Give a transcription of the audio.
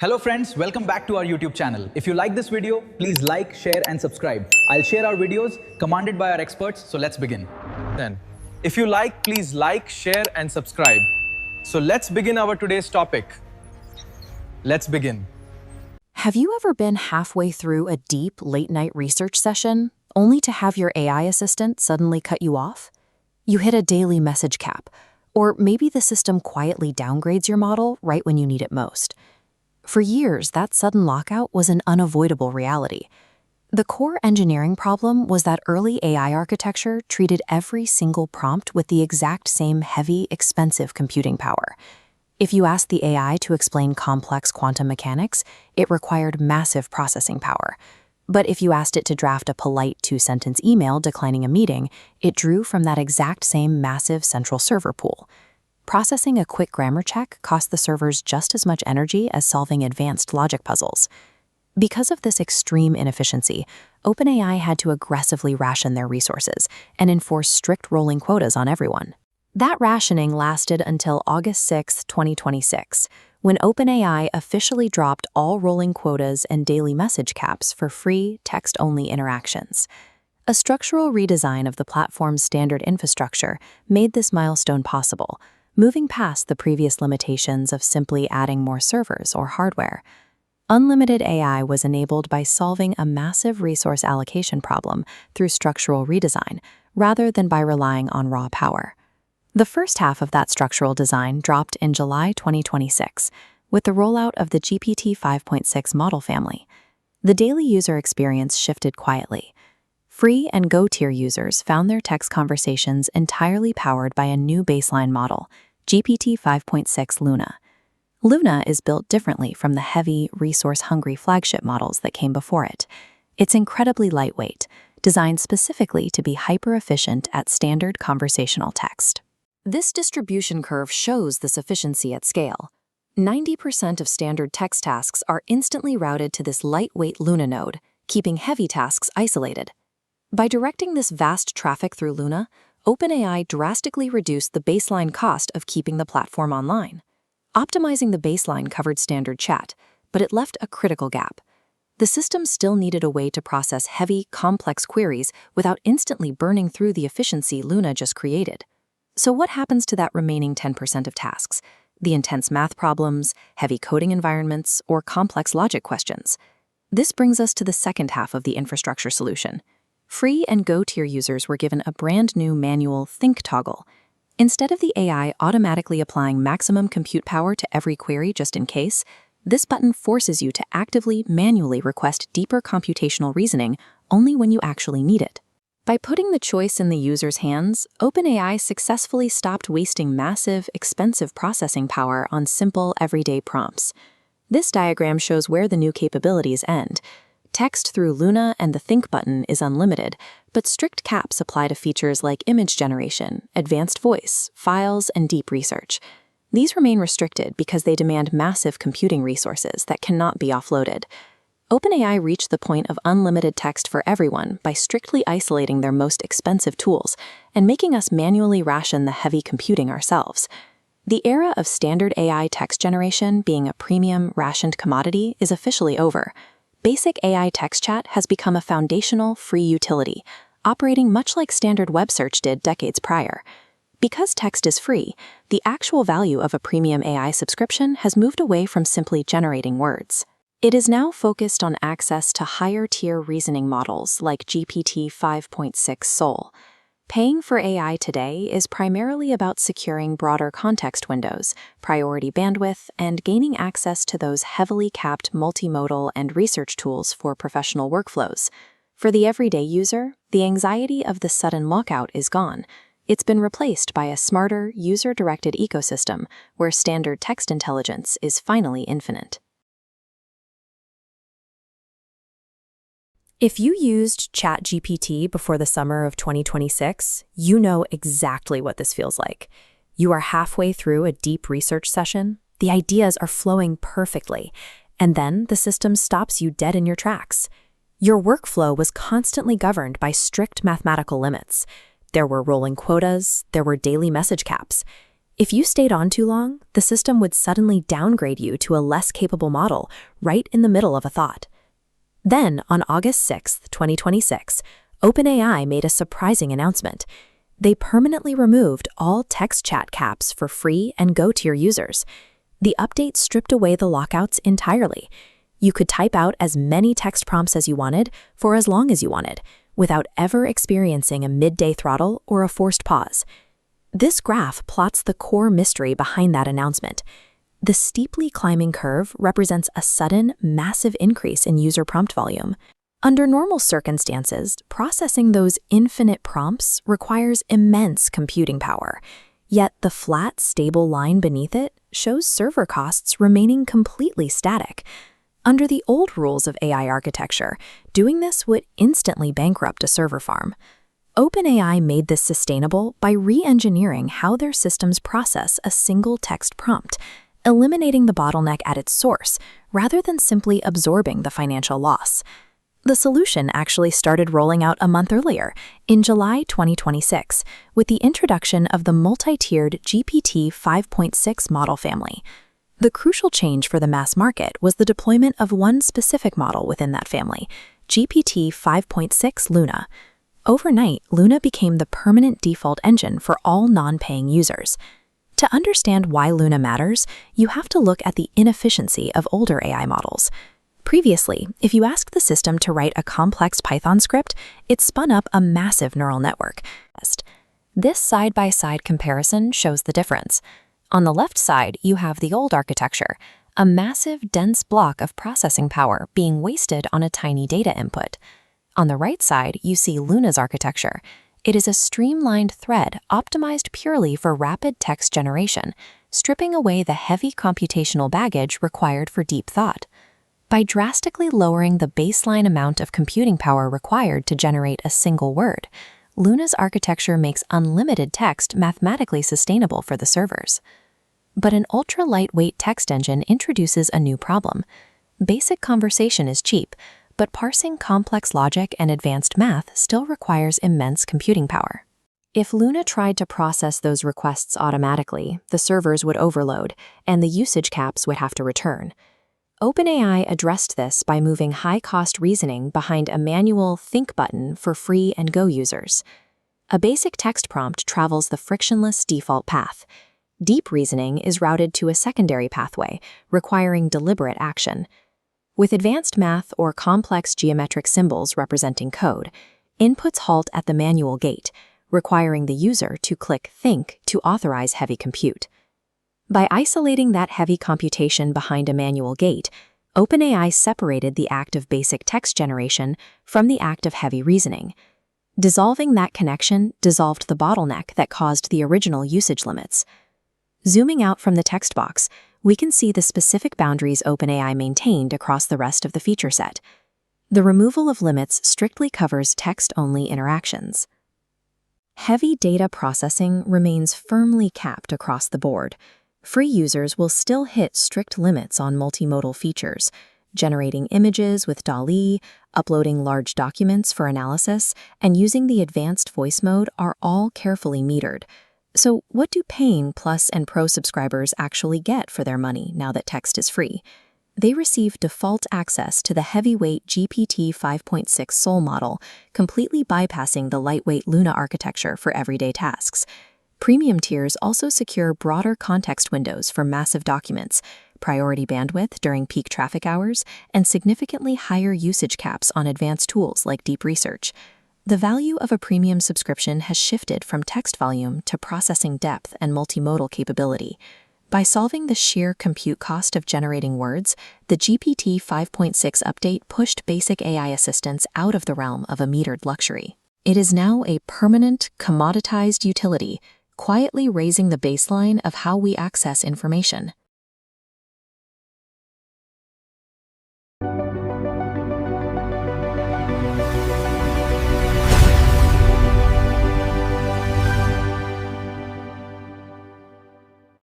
Hello friends, welcome back to our YouTube channel. If you like this video, please like, share and subscribe. I'll share our videos commanded by our experts, so let's begin. If you like, please like, share and subscribe. So let's begin our today's topic. Let's begin. Have you ever been halfway through a deep late-night research session, only to have your AI assistant suddenly cut you off? You hit a daily message cap, or maybe the system quietly downgrades your model right when you need it most. For years, that sudden lockout was an unavoidable reality. The core engineering problem was that early AI architecture treated every single prompt with the exact same heavy, expensive computing power. If you asked the AI to explain complex quantum mechanics, it required massive processing power. But if you asked it to draft a polite two-sentence email declining a meeting, it drew from that exact same massive central server pool. Processing a quick grammar check cost the servers just as much energy as solving advanced logic puzzles. Because of this extreme inefficiency, OpenAI had to aggressively ration their resources and enforce strict rolling quotas on everyone. That rationing lasted until August 6, 2026, when OpenAI officially dropped all rolling quotas and daily message caps for free, text-only interactions. A structural redesign of the platform's standard infrastructure made this milestone possible, moving past the previous limitations of simply adding more servers or hardware. Unlimited AI was enabled by solving a massive resource allocation problem through structural redesign, rather than by relying on raw power. The first half of that structural design dropped in July 2026, with the rollout of the GPT 5.6 model family. The daily user experience shifted quietly. Free and Go tier users found their text conversations entirely powered by a new baseline model, GPT 5.6 Luna. Luna is built differently from the heavy, resource-hungry flagship models that came before it. It's incredibly lightweight, designed specifically to be hyper-efficient at standard conversational text. This distribution curve shows this efficiency at scale. 90% of standard text tasks are instantly routed to this lightweight Luna node, keeping heavy tasks isolated. By directing this vast traffic through Luna, OpenAI drastically reduced the baseline cost of keeping the platform online. Optimizing the baseline covered standard chat, but it left a critical gap. The system still needed a way to process heavy, complex queries without instantly burning through the efficiency Luna just created. So what happens to that remaining 10% of tasks? The intense math problems, heavy coding environments, or complex logic questions? This brings us to the second half of the infrastructure solution. Free and Go tier users were given a brand new manual think toggle. Instead of the AI automatically applying maximum compute power to every query just in case, this button forces you to actively, manually request deeper computational reasoning only when you actually need it. By putting the choice in the user's hands, OpenAI successfully stopped wasting massive, expensive processing power on simple, everyday prompts. This diagram shows where the new capabilities end. Text through Luna and the Think button is unlimited, but strict caps apply to features like image generation, advanced voice, files, and deep research. These remain restricted because they demand massive computing resources that cannot be offloaded. OpenAI reached the point of unlimited text for everyone by strictly isolating their most expensive tools and making us manually ration the heavy computing ourselves. The era of standard AI text generation being a premium, rationed commodity is officially over. Basic AI text chat has become a foundational, free utility, operating much like standard web search did decades prior. Because text is free, the actual value of a premium AI subscription has moved away from simply generating words. It is now focused on access to higher-tier reasoning models like GPT 5.6 Sol. Paying for AI today is primarily about securing broader context windows, priority bandwidth, and gaining access to those heavily capped multimodal and research tools for professional workflows. For the everyday user, the anxiety of the sudden lockout is gone. It's been replaced by a smarter, user-directed ecosystem where standard text intelligence is finally infinite. If you used ChatGPT before the summer of 2026, you know exactly what this feels like. You are halfway through a deep research session, the ideas are flowing perfectly, and then the system stops you dead in your tracks. Your workflow was constantly governed by strict mathematical limits. There were rolling quotas, there were daily message caps. If you stayed on too long, the system would suddenly downgrade you to a less capable model right in the middle of a thought. Then, on August 6, 2026, OpenAI made a surprising announcement. They permanently removed all text chat caps for free and Go-tier users. The update stripped away the lockouts entirely. You could type out as many text prompts as you wanted for as long as you wanted, without ever experiencing a midday throttle or a forced pause. This graph plots the core mystery behind that announcement. The steeply climbing curve represents a sudden, massive increase in user prompt volume. Under normal circumstances, processing those infinite prompts requires immense computing power. Yet the flat, stable line beneath it shows server costs remaining completely static. Under the old rules of AI architecture, doing this would instantly bankrupt a server farm. OpenAI made this sustainable by re-engineering how their systems process a single text prompt, eliminating the bottleneck at its source, rather than simply absorbing the financial loss. The solution actually started rolling out a month earlier, in July 2026, with the introduction of the multi-tiered GPT 5.6 model family. The crucial change for the mass market was the deployment of one specific model within that family, GPT 5.6 Luna. Overnight, Luna became the permanent default engine for all non-paying users. To understand why Luna matters, you have to look at the inefficiency of older AI models. Previously, if you asked the system to write a complex Python script, it spun up a massive neural network. This side-by-side comparison shows the difference. On the left side, you have the old architecture, a massive, dense block of processing power being wasted on a tiny data input. On the right side, you see Luna's architecture. It is a streamlined thread optimized purely for rapid text generation, stripping away the heavy computational baggage required for deep thought. By drastically lowering the baseline amount of computing power required to generate a single word, Luna's architecture makes unlimited text mathematically sustainable for the servers. But an ultra-lightweight text engine introduces a new problem. Basic conversation is cheap, but parsing complex logic and advanced math still requires immense computing power. If Luna tried to process those requests automatically, the servers would overload, and the usage caps would have to return. OpenAI addressed this by moving high-cost reasoning behind a manual think button for free and Go users. A basic text prompt travels the frictionless default path. Deep reasoning is routed to a secondary pathway, requiring deliberate action. With advanced math or complex geometric symbols representing code, inputs halt at the manual gate, requiring the user to click Think to authorize heavy compute. By isolating that heavy computation behind a manual gate, OpenAI separated the act of basic text generation from the act of heavy reasoning. Dissolving that connection dissolved the bottleneck that caused the original usage limits. Zooming out from the text box, we can see the specific boundaries OpenAI maintained across the rest of the feature set. The removal of limits strictly covers text-only interactions. Heavy data processing remains firmly capped across the board. Free users will still hit strict limits on multimodal features, generating images with DALL-E, uploading large documents for analysis, and using the advanced voice mode are all carefully metered. So what do paying Plus and Pro subscribers actually get for their money now that text is free? They receive default access to the heavyweight GPT 5.6 Soul model, completely bypassing the lightweight Luna architecture for everyday tasks. Premium tiers also secure broader context windows for massive documents, priority bandwidth during peak traffic hours, and significantly higher usage caps on advanced tools like deep research. The value of a premium subscription has shifted from text volume to processing depth and multimodal capability. By solving the sheer compute cost of generating words, the GPT 5.6 update pushed basic AI assistants out of the realm of a metered luxury. It is now a permanent, commoditized utility, quietly raising the baseline of how we access information.